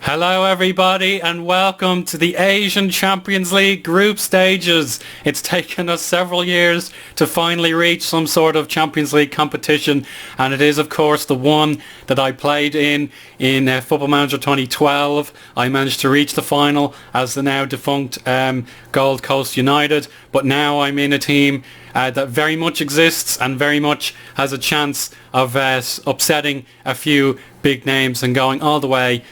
Hello everybody and welcome to the Asian Champions League group stages. It's taken us several years to finally reach some sort of Champions League competition, and it is of course the one that I played in Football Manager 2012. I managed to reach the final as the now defunct Gold Coast United, but now I'm in a team that very much exists and very much has a chance of upsetting a few big names and going all the way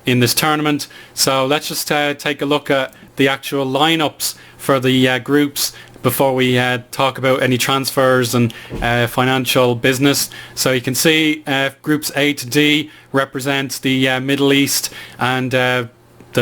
in this tournament. So let's just take a look at the actual lineups for the groups before we talk about any transfers and financial business. So you can see groups A to D represent the Middle East and the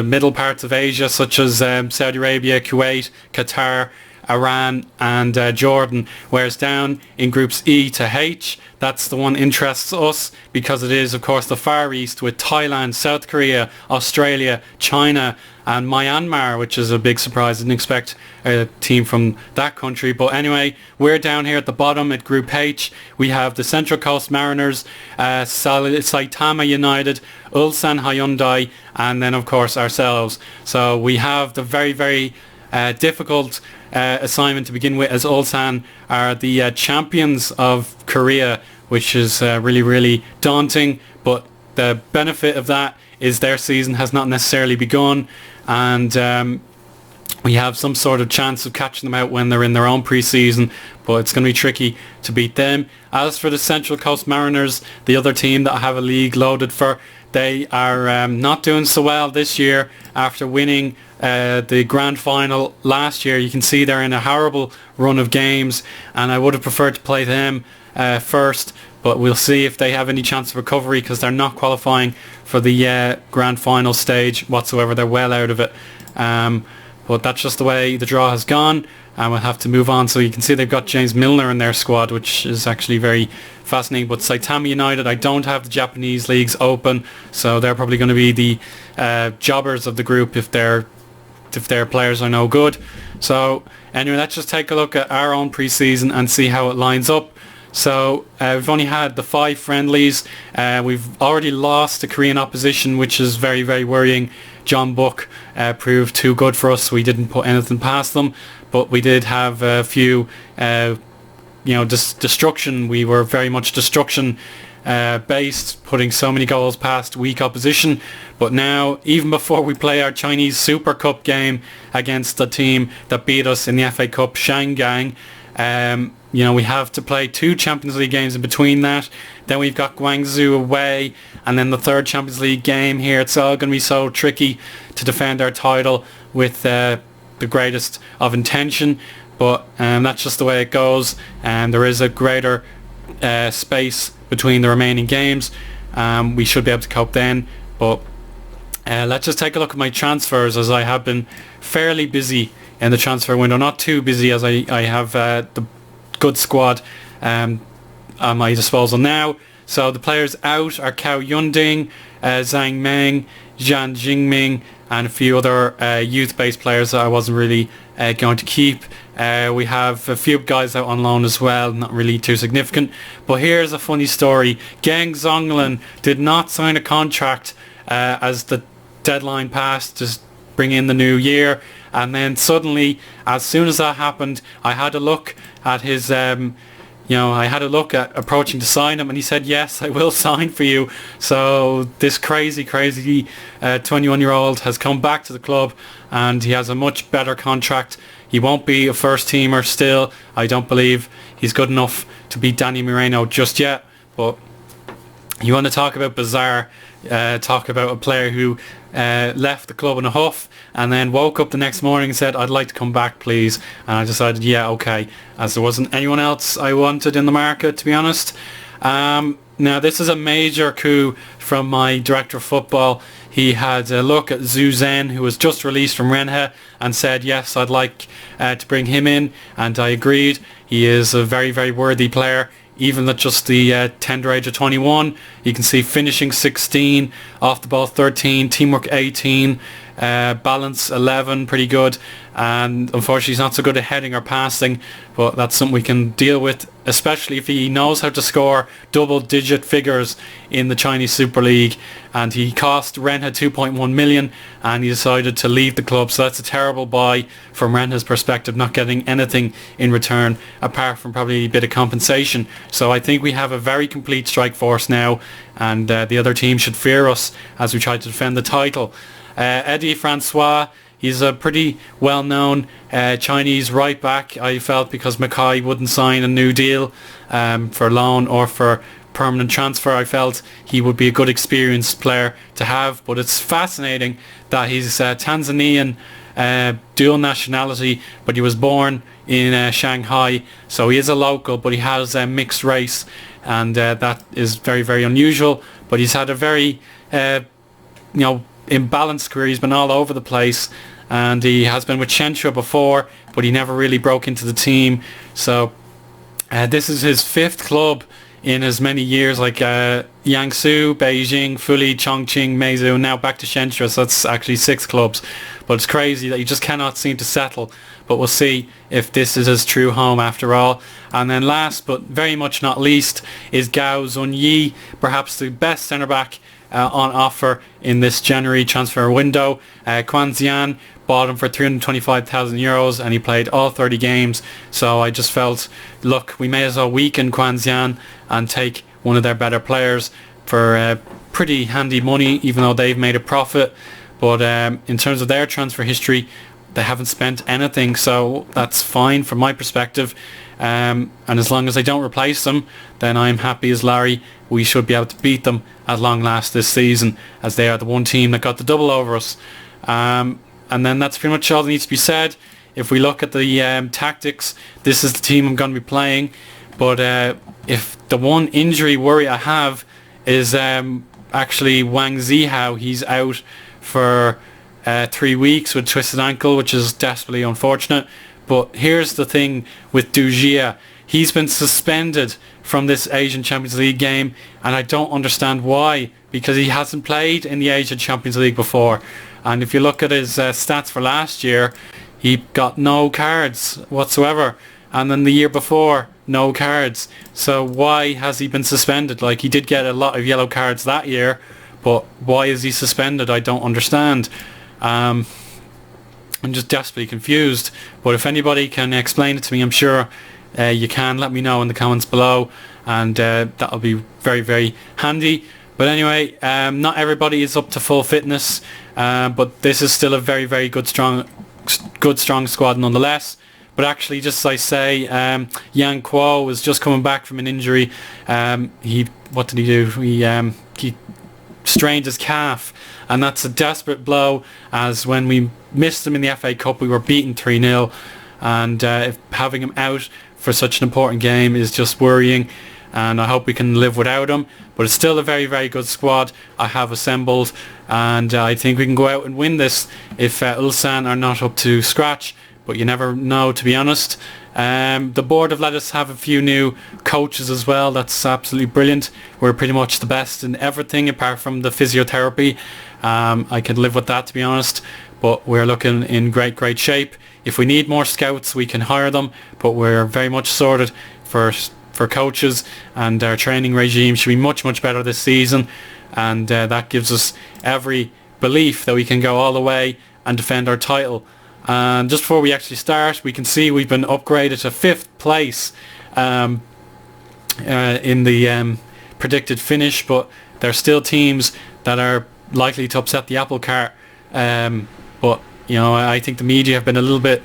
middle parts of Asia, such as Saudi Arabia, Kuwait, Qatar, Iran and Jordan, whereas down in groups E to H, that's the one interests us because it is of course the Far East with Thailand, South Korea, Australia, China and Myanmar, which is a big surprise. I didn't expect a team from that country, but anyway, we're down here at the bottom at group H. We have the Central Coast Mariners, Saitama United, Ulsan Hyundai and then of course ourselves. So we have the very difficult assignment to begin with, as Ulsan are the champions of Korea, which is really daunting, but the benefit of that is their season has not necessarily begun, and we have some sort of chance of catching them out when they're in their own pre-season, but it's going to be tricky to beat them. As for the Central Coast Mariners, the other team that I have a league loaded for, they are not doing so well this year after winning the grand final last year. You can see they're in a horrible run of games, and I would have preferred to play them first, but we'll see if they have any chance of recovery because they're not qualifying for the grand final stage whatsoever. They're well out of it, but that's just the way the draw has gone, and we'll have to move on. So you can see they've got James Milner in their squad, which is actually very fascinating. But Saitama United, I don't have the Japanese leagues open, so they're probably going to be the jobbers of the group if their players are no good. So anyway, let's just take a look at our own pre-season and see how it lines up. So we've only had the 5 friendlies. We've already lost the Korean opposition, which is very worrying. John Book proved too good for us. We didn't put anything past them, but we did have a few destruction. We were very much destruction based, putting so many goals past weak opposition. But now, even before we play our Chinese Super Cup game against the team that beat us in the FA Cup, Shangang, we have to play 2 Champions League games in between that. Then we've got Guangzhou away, and then the 3rd Champions League game here. It's all going to be so tricky to defend our title with the greatest of intention, but that's just the way it goes, and there is a greater space between the remaining games. We should be able to cope then, but let's just take a look at my transfers, as I have been fairly busy in the transfer window. Not too busy, as I have the good squad at my disposal now. So the players out are Cao Yunding, Zhang Meng, Zhang Jingming and a few other youth-based players that I wasn't really going to keep. We have a few guys out on loan as well, not really too significant. But here's a funny story. Geng Zonglin did not sign a contract as the deadline passed to bring in the new year, and then suddenly, as soon as that happened, I had a look at his I had a look at approaching to sign him, and he said, yes, I will sign for you. So this crazy 21-year-old has come back to the club, and he has a much better contract. He won't be a first teamer still. I don't believe he's good enough to beat Danny Moreno just yet. But you want to talk about bizarre, talk about a player who left the club in a huff and then woke up the next morning and said, I'd like to come back please, and I decided yeah, okay, as there wasn't anyone else I wanted in the market, to be honest. Now this is a major coup from my director of football. He had a look at Zhu Zhen, who was just released from Renhe, and said yes, I'd like to bring him in, and I agreed. He is a very worthy player, even at just the tender age of 21. You can see finishing 16, off the ball 13, teamwork 18, balance 11, pretty good, and unfortunately he's not so good at heading or passing, but that's something we can deal with, especially if he knows how to score double-digit figures in the Chinese Super League. And he cost Rennes 2.1 million, and he decided to leave the club, so that's a terrible buy from Rennes' perspective, not getting anything in return apart from probably a bit of compensation. So I think we have a very complete strike force now, and the other team should fear us as we try to defend the title. Eddie Francois, he's a pretty well-known Chinese right back, I felt, because Mackay wouldn't sign a new deal for loan or for permanent transfer. I felt he would be a good experienced player to have, but it's fascinating that he's Tanzanian dual nationality, but he was born in Shanghai, so he is a local, but he has a mixed race, and that is very, very unusual. But he's had a very imbalanced career. He's been all over the place, and he has been with Shenhua before, but he never really broke into the team. So this is his 5th club in as many years, like Jiangsu, Beijing, Fuli, Chongqing, Meizu, and now back to Shenhua, so that's actually 6 clubs. But it's crazy that you just cannot seem to settle. But we'll see if this is his true home after all. And then last but very much not least is Gao Zunyi, perhaps the best centre-back on offer in this January transfer window. Quanxian bought him for €325,000 and he played all 30 games. So I just felt, look, we may as well weaken Quanxian and take one of their better players for pretty handy money, even though they've made a profit. But in terms of their transfer history, they haven't spent anything, so that's fine from my perspective. And as long as they don't replace them, then I'm happy as Larry. We should be able to beat them at long last this season, as they are the one team that got the double over us. And then that's pretty much all that needs to be said. If we look at the tactics, this is the team I'm going to be playing. But if the one injury worry I have is actually Wang Zihao. He's out for 3 weeks with twisted ankle, which is desperately unfortunate. But here's the thing with Dujia. He's been suspended from this Asian Champions League game, and I don't understand why, because he hasn't played in the Asian Champions League before. And if you look at his stats for last year, he got no cards whatsoever, and then the year before, no cards. So why has he been suspended? Like, he did get a lot of yellow cards that year, but why is he suspended? I don't understand. I'm just desperately confused. But if anybody can explain it to me, I'm sure you can. Let me know in the comments below, and that'll be very, very handy. But anyway, not everybody is up to full fitness, but this is still a very, very good, strong squad nonetheless. But actually, just as I say, Yang Kuo was just coming back from an injury. What did he do? He strained his calf, and that's a desperate blow, as when we missed him in the FA Cup we were beaten 3-0, and having him out for such an important game is just worrying, and I hope we can live without him. But it's still a very, very good squad I have assembled, and I think we can go out and win this if Ulsan are not up to scratch, but you never know, to be honest. The board have let us have a few new coaches as well. That's absolutely brilliant. We're pretty much the best in everything apart from the physiotherapy. I can live with that, to be honest, but we're looking in great, great shape. If we need more scouts, we can hire them, but we're very much sorted for coaches, and our training regime should be much, much better this season, and that gives us every belief that we can go all the way and defend our title. And just before we actually start, we can see we've been upgraded to 5th place in the predicted finish, but there are still teams that are likely to upset the apple cart. But you know, I think the media have been a little bit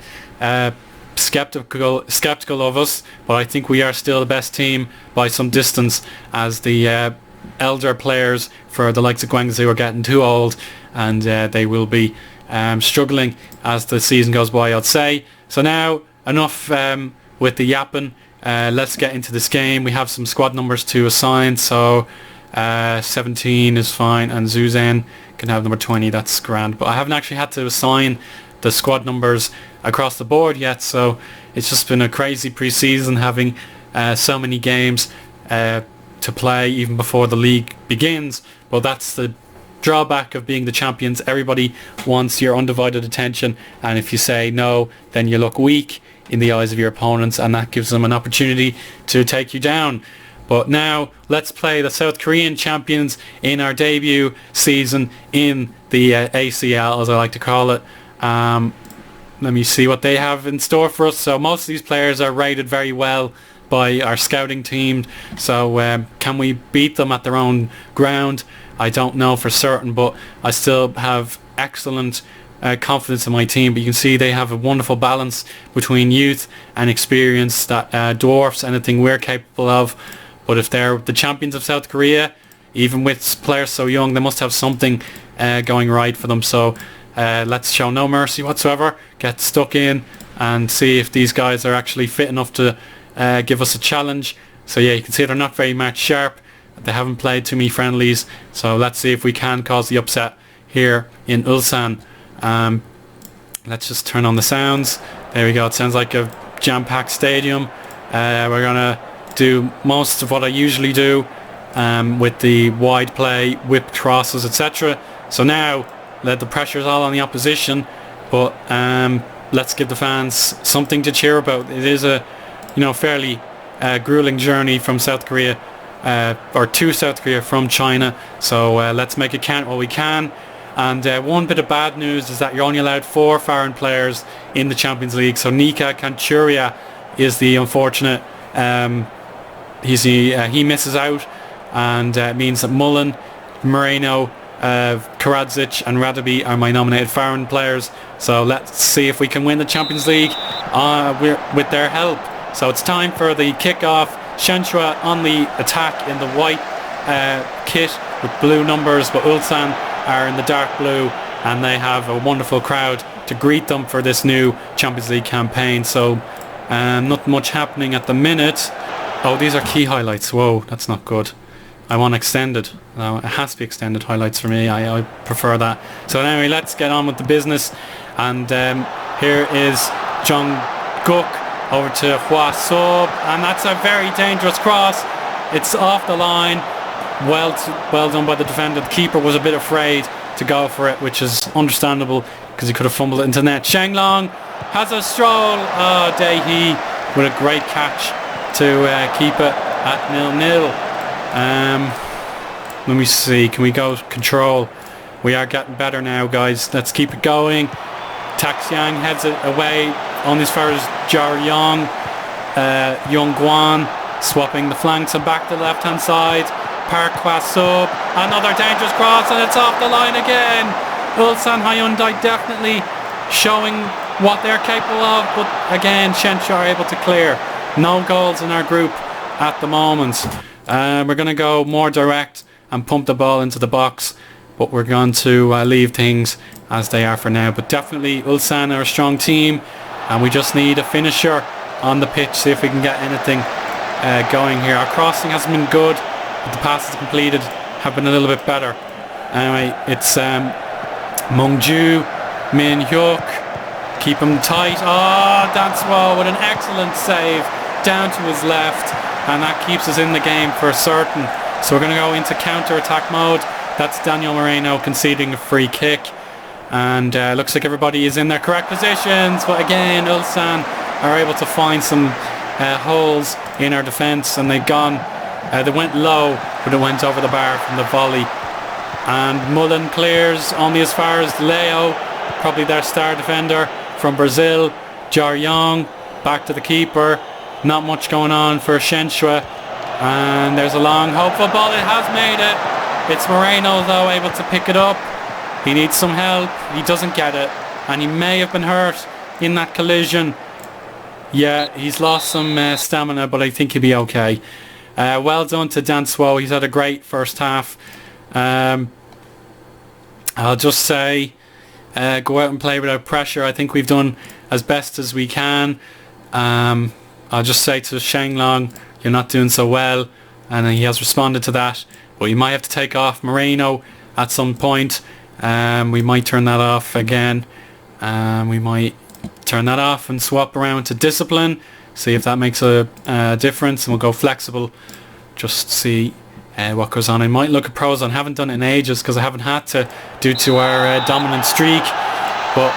skeptical of us, but I think we are still the best team by some distance, as the elder players for the likes of Guangzhou are getting too old, and they will be struggling as the season goes by, I'd say. So now, enough with the yapping. Let's get into this game. We have some squad numbers to assign, so 17 is fine, and Zuzan can have number 20. That's grand, but I haven't actually had to assign the squad numbers across the board yet, so it's just been a crazy pre-season, having so many games to play even before the league begins. But that's the drawback of being the champions. Everybody wants your undivided attention, and if you say no, then you look weak in the eyes of your opponents, and that gives them an opportunity to take you down. But now let's play the South Korean champions in our debut season in the ACL, as I like to call it. Let me see what they have in store for us. So most of these players are rated very well by our scouting team. So can we beat them at their own ground? I don't know for certain, but I still have excellent confidence in my team. But you can see they have a wonderful balance between youth and experience that dwarfs anything we're capable of. But if they're the champions of South Korea, even with players so young, they must have something going right for them. So let's show no mercy whatsoever, get stuck in and see if these guys are actually fit enough to give us a challenge. So yeah, you can see they're not very match sharp. They haven't played too many friendlies. So let's see if we can cause the upset here in Ulsan. Let's just turn on the sounds. There we go. It sounds like a jam-packed stadium. We're going to do most of what I usually do with the wide play, whipped crosses, etc. So now the pressure is all on the opposition, but let's give the fans something to cheer about. It is a fairly grueling journey from South Korea, or to South Korea from China. So let's make it count while we can. And one bit of bad news is that you're only allowed 4 foreign players in the Champions League. So Nika Kanchuria is the unfortunate. He misses out, and it means that Mullen, Moreno, Karadzic and Radaby are my nominated foreign players. So let's see if we can win the Champions League with their help. So it's time for the kick-off. Shenshua on the attack in the white kit with blue numbers, but Ulsan are in the dark blue, and they have a wonderful crowd to greet them for this new Champions League campaign. So not much happening at the minute. Oh, these are key highlights. Whoa, that's not good. I want extended. It has to be extended highlights for me. I prefer that. So anyway, let's get on with the business. And here is Jung-guk over to Hwa Sub, and that's a very dangerous cross. It's off the line. Well done by the defender. The keeper was a bit afraid to go for it, which is understandable because he could have fumbled it into net. Shenglong has a stroll. Oh, Daehee with a great catch to keep it at 0-0. Let me see, can we go control? We are getting better now, guys. Let's keep it going. Taxiang heads it away on as far as Jaryong. Yongguan swapping the flanks and back to the left hand side. Park Hwa Sub, another dangerous cross, and it's off the line again. Ulsan Hyundai definitely showing what they're capable of, but again Shensha are able to clear. No goals in our group at the moment. We're going to go more direct and pump the ball into the box, but we're going to leave things as they are for now. But definitely Ulsan are a strong team, and we just need a finisher on the pitch, see if we can get anything going here. Our crossing hasn't been good, but the passes completed have been a little bit better. Anyway, it's Mungju, Min Hyuk, keep him tight. Oh, Danswo with an excellent save down to his left, and that keeps us in the game for certain. So we're going to go into counter-attack mode. That's Daniel Moreno conceding a free kick, and looks like everybody is in their correct positions, but again Ulsan are able to find some holes in our defence, and they went low, but it went over the bar from the volley. And Mullen clears only as far as Leo, probably their star defender from Brazil. Jaryong back to the keeper. Not much going on for Shenshua, and there's a long hopeful ball. It has made it. It's Moreno though able to pick it up. He needs some help. He doesn't get it, and he may have been hurt in that collision. Yeah, he's lost some stamina, but I think he'll be okay. Well done to Danswo. He's had a great first half. I'll just say go out and play without pressure. I think we've done as best as we can. I'll just say to Shenglong, you're not doing so well, and he has responded to that, but you might have to take off Moreno at some point. We might turn that off again. We might turn that off and swap around to discipline, see if that makes a difference, and we'll go flexible, just see what goes on. I might look at pros on. Haven't done it in ages because I haven't had to due to our dominant streak. But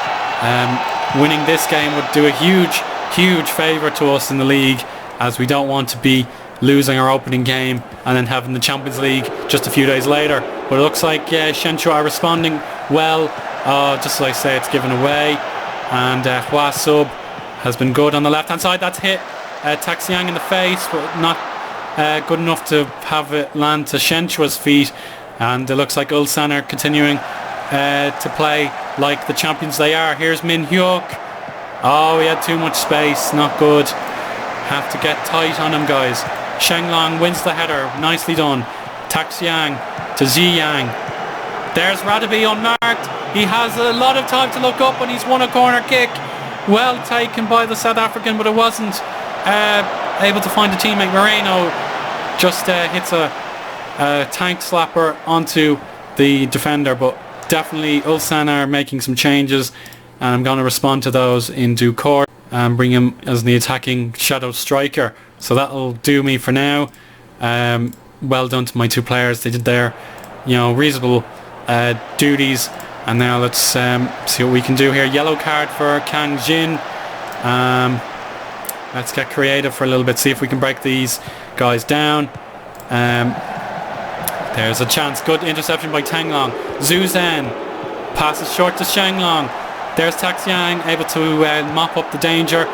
winning this game would do a huge favour to us in the league, as we don't want to be losing our opening game and then having the Champions League just a few days later. But it looks like Shenzhou are responding well. Just as I say, it's given away. And Hua Sub has been good on the left hand side. That's hit Taxiang in the face, but not good enough to have it land to Shenzhou's feet. And it looks like Ulsan are continuing to play like the champions they are. Here's Min Hyuk. Oh, he had too much space. Not good. Have to get tight on him, guys. Shenglong wins the header. Nicely done. Taxiang to Ziyang. There's Radaby unmarked. He has a lot of time to look up, and he's won a corner kick. Well taken by the South African, but it wasn't able to find a teammate. Moreno just hits a tank slapper onto the defender, but definitely Ulsan are making some changes, and I'm going to respond to those in due course and bring him as the attacking shadow striker. So that'll do me for now. Well done to my two players. They did their reasonable duties, and now let's see what we can do here. Yellow card for Kang Jin. Let's get creative for a little bit, see if we can break these guys down. There's a chance. Good interception by Tanglong. Zhu Zhen passes short to Shenglong. There's Taxiang able to mop up the danger,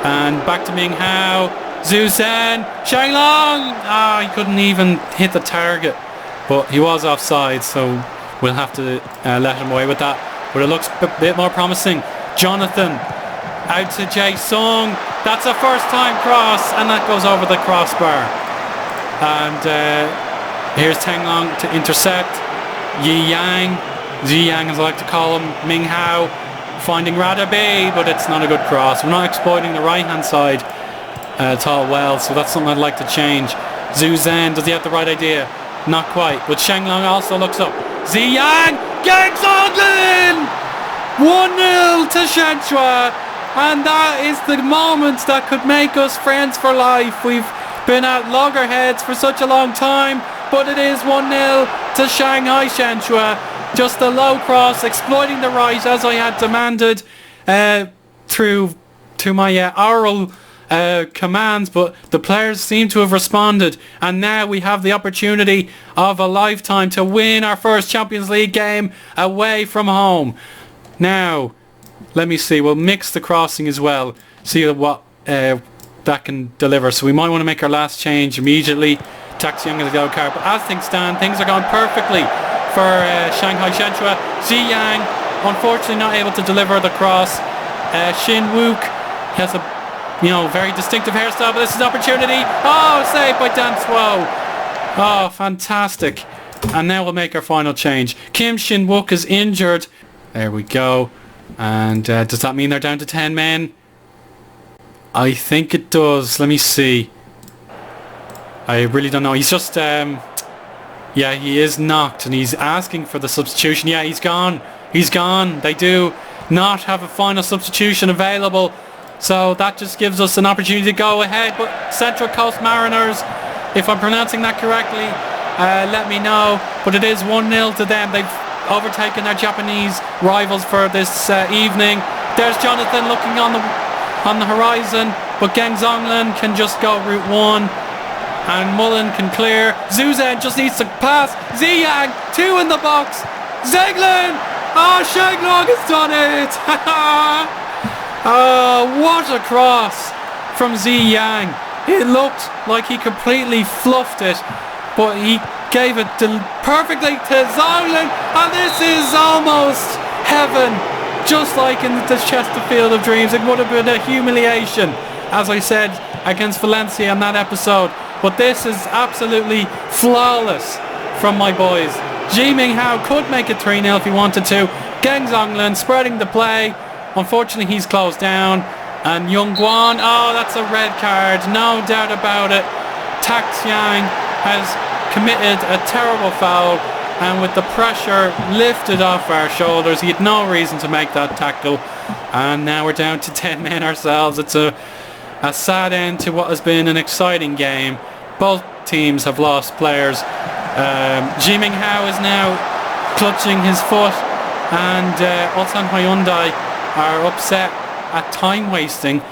and back to Ming Hao. Zhu Zhen, Shenglong. He couldn't even hit the target, but he was offside, so we'll have to let him away with that. But it looks a bit more promising. Jonathan out to Jae Sung. That's a first time cross, and that goes over the crossbar. And here's Tanglong to intercept. Ziyang as I like to call him. Ming Hao finding Radaby, but it's not a good cross. We're not exploiting the right hand side at all well, so that's something I'd like to change. Zhu Zhen, does he have the right idea? Not quite, but Shenglong also looks up. Ziyang, Gang Zonglin! 1-0 to Shenzhou, and that is the moment that could make us friends for life. We've been at loggerheads for such a long time, but it is 1-0 to Shanghai Shenzhou. Just a low cross, exploiting the right as I had demanded through to my oral commands, but the players seem to have responded, and now we have the opportunity of a lifetime to win our first Champions League game away from home. Now, let me see, we'll mix the crossing as well, see what that can deliver. So we might want to make our last change immediately. Taxiang is a yellow card, but as things stand, things are going perfectly for Shanghai Shenzhou. Ziyang, unfortunately not able to deliver the cross. Shin Wook has a very distinctive hairstyle, but this is an opportunity. Oh, saved by Dan Swo. Oh, fantastic. And now we'll make our final change. Kim Shin Wook is injured. There we go. And does that mean they're down to 10 men? I think it does. Let me see. I really don't know. He's just yeah, he is knocked, and he's asking for the substitution. Yeah, he's gone. He's gone. They do not have a final substitution available, so that just gives us an opportunity to go ahead. But Central Coast Mariners, if I'm pronouncing that correctly, let me know. But it is 1-0 to them. They've overtaken their Japanese rivals for this evening. There's Jonathan looking on the horizon, but Geng Zonglin can just go route 1. And Mullen can clear. Zhu Zhen just needs to pass. Ziyang, 2 in the box. Zeglin! Oh, Shenglong has done it! Oh, what a cross from Ziyang. It looked like he completely fluffed it, but he gave it perfectly to Zonglin, and this is almost heaven. Just like in the Chesterfield of Dreams, it would have been a humiliation, as I said, against Valencia in that episode. But this is absolutely flawless from my boys. Ji Ming Hao could make it 3-0 if he wanted to. Geng Zonglin spreading the play. Unfortunately, he's closed down. And Yung Guan, oh, that's a red card, no doubt about it. Taxiang has committed a terrible foul, and with the pressure lifted off our shoulders, he had no reason to make that tackle. And now we're down to 10 men ourselves. It's a sad end to what has been an exciting game. Both teams have lost players. Ji Minghao is now clutching his foot, and Ulsan Hyundai are upset at time wasting.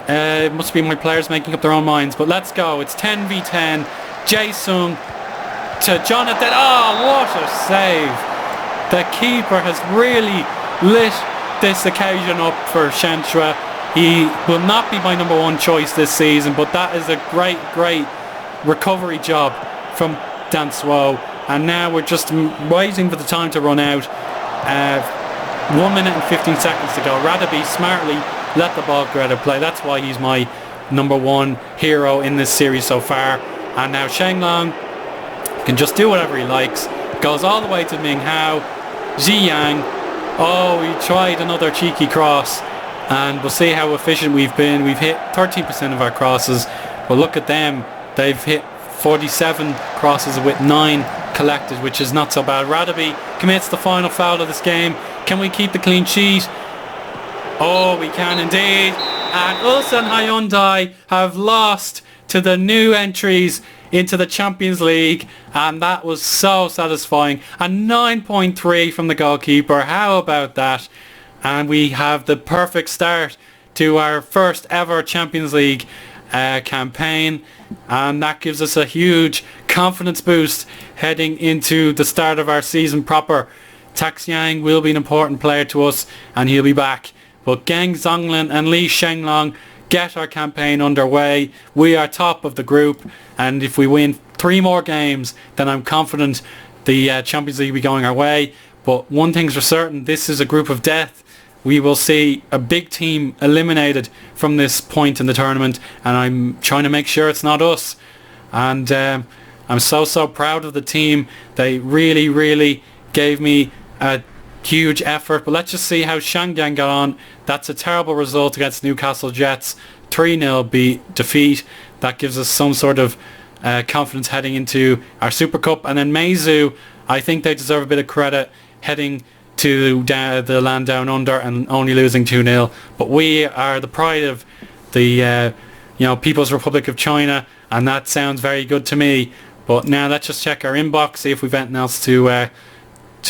It must be my players making up their own minds, but let's go. It's 10v10. Jae-sung to Jonathan. Oh, what a save. The keeper has really lit this occasion up for Shenhua. He will not be my number one choice this season, but that is a great recovery job from Dan Suo. And now we're just waiting for the time to run out. 1 minute and 15 seconds to go. Radaby smartly let the ball go out of play. That's why he's my number one hero in this series so far. And now Shenglong can just do whatever he likes. Goes all the way to Minghao. Ziyang. Oh, he tried another cheeky cross. And we'll see how efficient we've been. We've hit 13% of our crosses. But look at them. They've hit 47 crosses with 9 collected, which is not so bad. Radaby commits the final foul of this game. Can we keep the clean sheet? Oh, we can indeed. And Ulsan Hyundai have lost to the new entries into the Champions League, and that was so satisfying. A 9.3 from the goalkeeper. How about that? And we have the perfect start to our first ever Champions League campaign, and that gives us a huge confidence boost heading into the start of our season proper. Taxiang will be an important player to us, and he'll be back. But Geng Zonglin and Li Shenglong get our campaign underway. We are top of the group, and if we win 3 more games, then I'm confident the Champions League will be going our way. But one thing's for certain, this is a group of death. We will see a big team eliminated from this point in the tournament, and I'm trying to make sure it's not us. And I'm so proud of the team. They really gave me a huge effort. But let's just see how Shangyang got on. That's a terrible result against Newcastle Jets. 3-0 defeat. That gives us some sort of confidence heading into our Super Cup. And then Meizu, I think they deserve a bit of credit heading to the land down under and only losing 2-0. But we are the pride of the People's Republic of China, and that sounds very good to me. But now let's just check our inbox, see if we've anything else to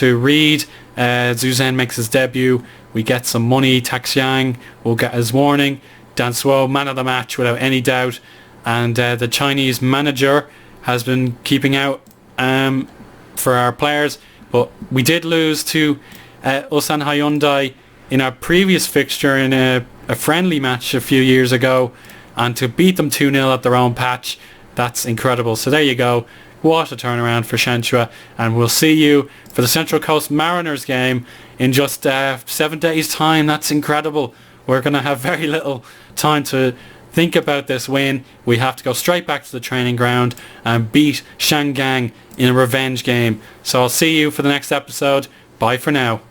read. Zhu Zhen makes his debut. We get some money. Taxiang will get his warning. Dan Suo, man of the match without any doubt. And the Chinese manager has been keeping out for our players. But we did lose to Ulsan Hyundai in our previous fixture in a friendly match a few years ago. And to beat them 2-0 at their own patch, that's incredible. So there you go. What a turnaround for Shenhua. And we'll see you for the Central Coast Mariners game in just 7 days' time. That's incredible. We're going to have very little time to think about this win. We have to go straight back to the training ground and beat Shangang in a revenge game. So I'll see you for the next episode. Bye for now.